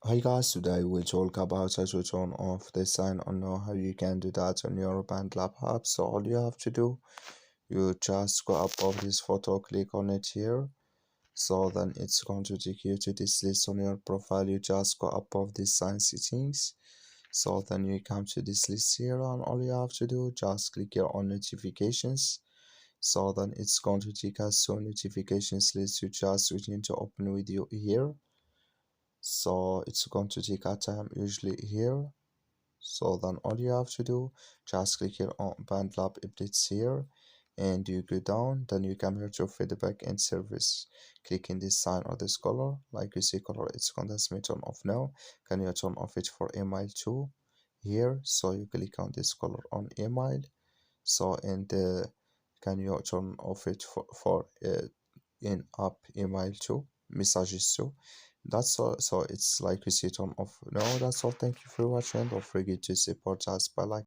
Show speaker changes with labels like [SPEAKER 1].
[SPEAKER 1] Hi guys, today we'll talk about how to turn off the sign on now how you can do that on your BandLab app. So all you have to do, you just go above this photo, click on it here. So then it's going to take you to this list on your profile. You just go above this sign settings. So then you come to this list here and all you have to do, just click here on notifications. So then it's going to take us to notifications list. You just need to open with you here. So it's going to take our time usually here. So then all you have to do, just click here on BandLab updates here and you go down, then you come here to feedback and service. Click in this sign or this color, like you see color, it's going to turn off now. Can you turn off it for email too here? So you click on this color on email. So and can you turn off it for in-app email too, messages too. That's all. So it's like you see it on off now. That's all. Thank you for watching. Don't forget to support us by like